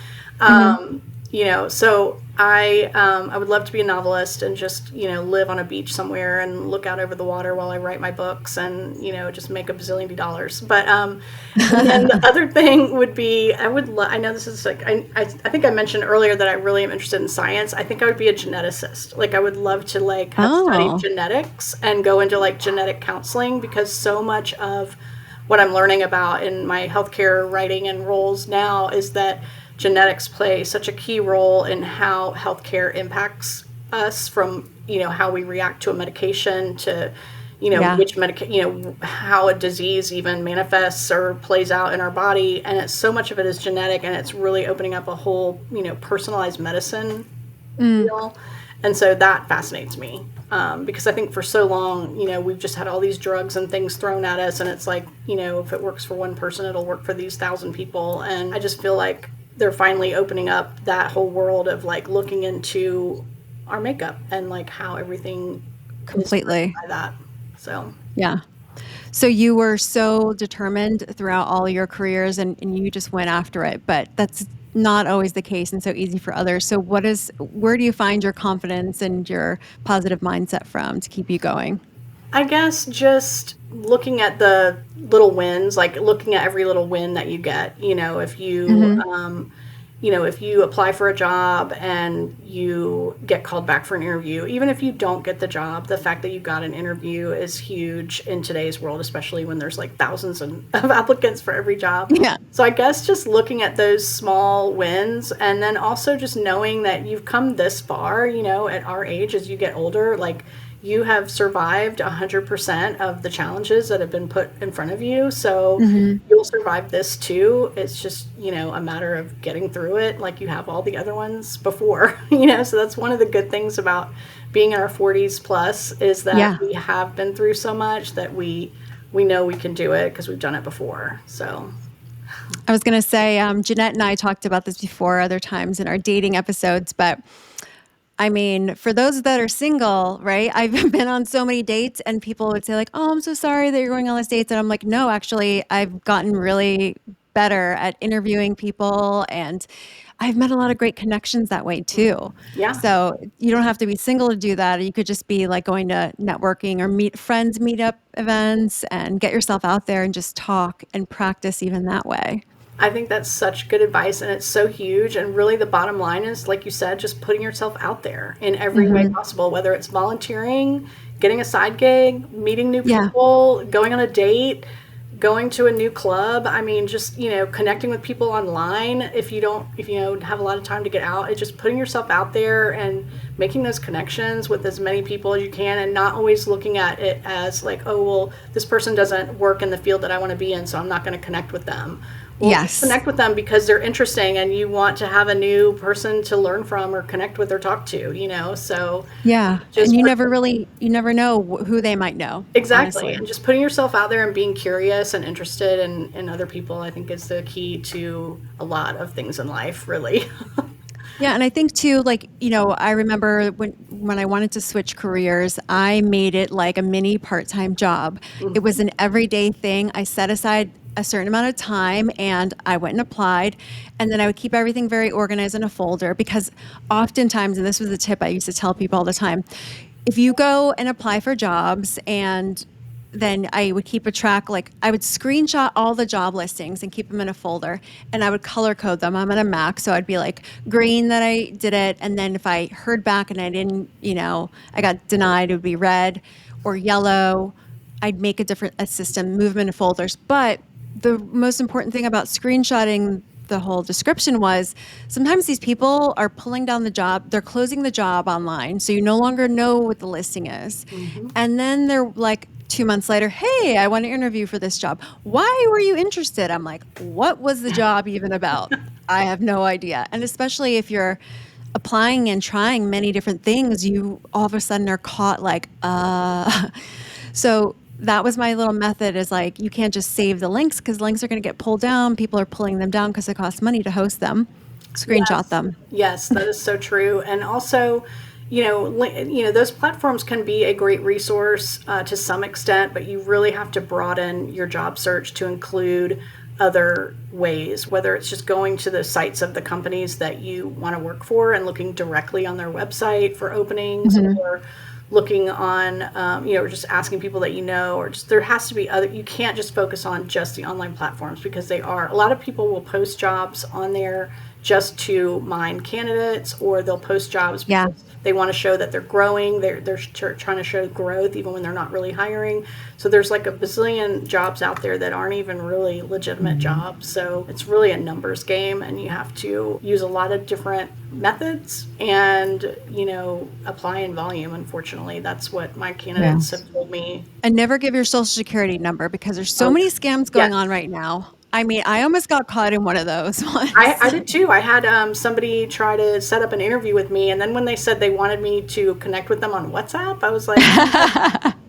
So I would love to be a novelist and just, live on a beach somewhere and look out over the water while I write my books and, just make a bazillion dollars. But and then the other thing would be, I know this is like, I think I mentioned earlier that I really am interested in science. I think I would be a geneticist. Like I would love to like have studied genetics and go into like genetic counseling because so much of what I'm learning about in my healthcare writing and roles now is that genetics play such a key role in how healthcare impacts us from, how we react to a medication to, how a disease even manifests or plays out in our body. And it's so much of it is genetic and it's really opening up a whole, personalized medicine deal. And so that fascinates me because I think for so long, we've just had all these drugs and things thrown at us. And it's like, if it works for one person, it'll work for these 1,000 people. And I just feel like they're finally opening up that whole world of like looking into our makeup and like how everything Completely. is by that. So Yeah. So you were so determined throughout all your careers and you just went after it, but that's not always the case and so easy for others. So where do you find your confidence and your positive mindset from to keep you going? I guess just looking at the little wins, like looking at every little win that you get, if you, if you apply for a job and you get called back for an interview, even if you don't get the job, the fact that you got an interview is huge in today's world, especially when there's like thousands of applicants for every job. Yeah. So I guess just looking at those small wins, and then also just knowing that you've come this far, at our age, as you get older, like, you have survived 100% of the challenges that have been put in front of you. So you'll survive this too. It's just, a matter of getting through it like you have all the other ones before, so that's one of the good things about being in our 40s plus, is that we have been through so much that we know we can do it because we've done it before. So I was going to say, Jeanette and I talked about this before other times in our dating episodes, but I mean, for those that are single, right? I've been on so many dates and people would say like, "Oh, I'm so sorry that you're going on these dates." And I'm like, "No, actually, I've gotten really better at interviewing people, and I've met a lot of great connections that way too." yeah. So you don't have to be single to do that. You could just be like going to networking or meetup events and get yourself out there and just talk and practice even that way. I think that's such good advice, and it's so huge. And really, the bottom line is, like you said, just putting yourself out there in every way possible, whether it's volunteering, getting a side gig, meeting new people, going on a date, going to a new club. I mean, just, connecting with people online. If you have a lot of time to get out, it's just putting yourself out there and making those connections with as many people as you can, and not always looking at it as like, oh, well, this person doesn't work in the field that I want to be in, so I'm not going to connect with them. Well, connect with them because they're interesting and you want to have a new person to learn from or connect with or talk to, so. Yeah. And you never know who they might know. Exactly. Honestly. And just putting yourself out there and being curious and interested in other people, I think, is the key to a lot of things in life, really. Yeah, and I think too, like, I remember when I wanted to switch careers, I made it like a mini part-time job. It was an everyday thing. I set aside a certain amount of time and I went and applied, and then I would keep everything very organized in a folder, because oftentimes, and this was a tip I used to tell people all the time, if you go and apply for jobs and then I would keep a track, like I would screenshot all the job listings and keep them in a folder, and I would color code them. I'm on a Mac, so I'd be like green that I did it. And then if I heard back and I didn't, I got denied, it would be red or yellow. I'd make a system, move them into folders. But the most important thing about screenshotting the whole description was sometimes these people are pulling down the job, they're closing the job online, so you no longer know what the listing is. And then they're like, 2 months later, "Hey, I want to interview for this job. Why were you interested?" I'm like, "What was the job even about?" I have no idea. And especially if you're applying and trying many different things, you all of a sudden are caught like, So that was my little method, is like, you can't just save the links because links are going to get pulled down. People are pulling them down because it costs money to host them. Screenshot them. Yes, that is so true. And also, those platforms can be a great resource to some extent, but you really have to broaden your job search to include other ways, whether it's just going to the sites of the companies that you want to work for and looking directly on their website for openings, or looking on, or just asking people that or just, there has to be other, you can't just focus on just the online platforms, because a lot of people will post jobs on there just to mine candidates, or they'll post jobs because they want to show that they're growing. They're trying to show growth even when they're not really hiring. So there's like a bazillion jobs out there that aren't even really legitimate jobs. So it's really a numbers game, and you have to use a lot of different methods and, apply in volume. Unfortunately, that's what my candidates have told me. And never give your social security number, because there's so many scams going on right now. I mean, I almost got caught in one of those once. I did too. I had somebody try to set up an interview with me, and then when they said they wanted me to connect with them on WhatsApp, I was like,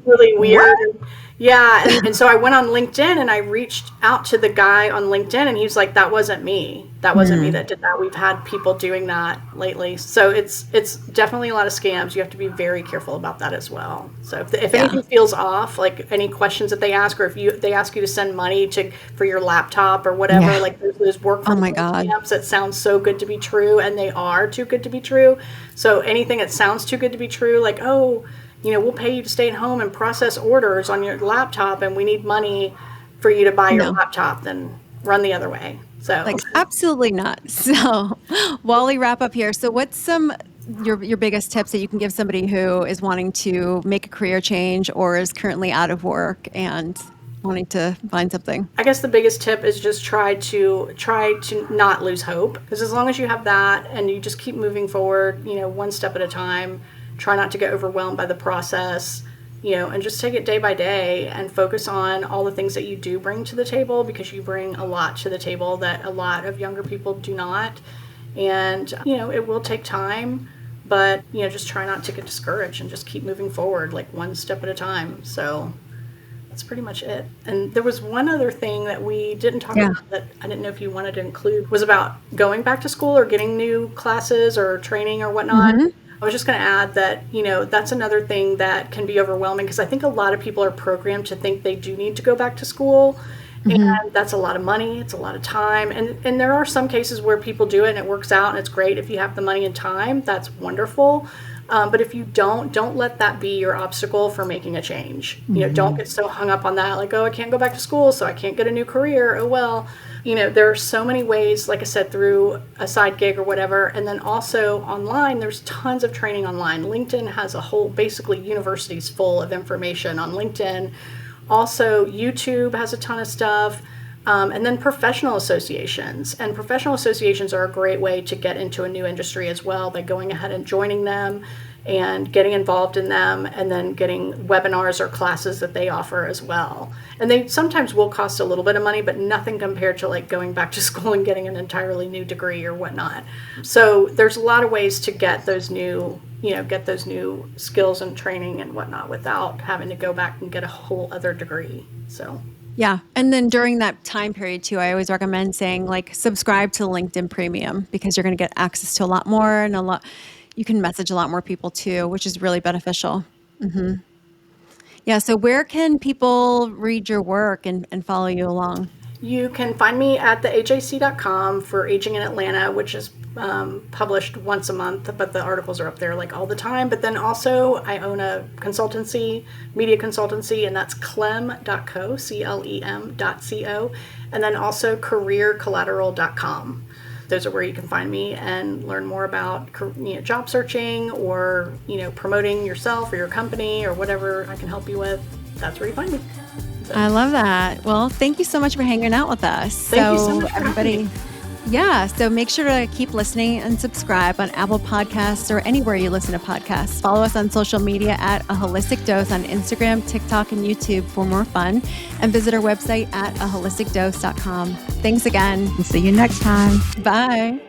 really weird. Yeah, and so I went on LinkedIn and I reached out to the guy on LinkedIn, and he's like, "That wasn't me. That wasn't me that did that. We've had people doing that lately." So it's definitely a lot of scams. You have to be very careful about that as well. So if anything feels off, like any questions that they ask, or if they ask you to send money for your laptop or whatever, like there's those work from home scams that sound so good to be true, and they are too good to be true. So anything that sounds too good to be true, like, "Oh, we'll pay you to stay at home and process orders on your laptop, and we need money for you to buy your laptop," then run the other way. So Like, absolutely not. So, Wally, wrap up here. So, what's some your biggest tips that you can give somebody who is wanting to make a career change or is currently out of work and wanting to find something? I guess the biggest tip is just try to not lose hope, because as long as you have that and you just keep moving forward, one step at a time, try not to get overwhelmed by the process, and just take it day by day and focus on all the things that you do bring to the table, because you bring a lot to the table that a lot of younger people do not. And, it will take time, but, just try not to get discouraged and just keep moving forward, like one step at a time. So that's pretty much it. And there was one other thing that we didn't talk about that I didn't know if you wanted to include, was about going back to school or getting new classes or training or whatnot. I was just going to add that, that's another thing that can be overwhelming, because I think a lot of people are programmed to think they do need to go back to school. And that's a lot of money. It's a lot of time. And there are some cases where people do it and it works out and it's great. If you have the money and time, that's wonderful. But if you don't let that be your obstacle for making a change. Don't get so hung up on that, like, oh, I can't go back to school, so I can't get a new career. Oh, well, there are so many ways, like I said, through a side gig or whatever. And then also online, there's tons of training online. LinkedIn has a whole, basically universities full of information on LinkedIn. Also, YouTube has a ton of stuff. And then professional associations. And professional associations are a great way to get into a new industry as well, by going ahead and joining them and getting involved in them, and then getting webinars or classes that they offer as well. And they sometimes will cost a little bit of money, but nothing compared to like going back to school and getting an entirely new degree or whatnot. So there's a lot of ways to get those new skills and training and whatnot without having to go back and get a whole other degree. So Yeah. And then during that time period too, I always recommend saying, like, subscribe to LinkedIn Premium, because you're going to get access to a lot more, and you can message a lot more people too, which is really beneficial. Yeah. So where can people read your work and follow you along? you can find me at theajc.com for Aging in Atlanta, which is published once a month, but the articles are up there like all the time. But then also I own a consultancy, media consultancy, and that's clem.co, CLEM.co, and then also careercollateral.com. Those are where you can find me and learn more about job searching, or promoting yourself or your company or whatever I can help you with. That's where you find me. So. I love that. Well, thank you so much for hanging out with us. Thank you so much for everybody. having me. Yeah, so make sure to keep listening and subscribe on Apple Podcasts or anywhere you listen to podcasts. Follow us on social media at A Holistic Dose on Instagram, TikTok, and YouTube for more fun. And visit our website at aholisticdose.com. Thanks again. See you next time. Bye.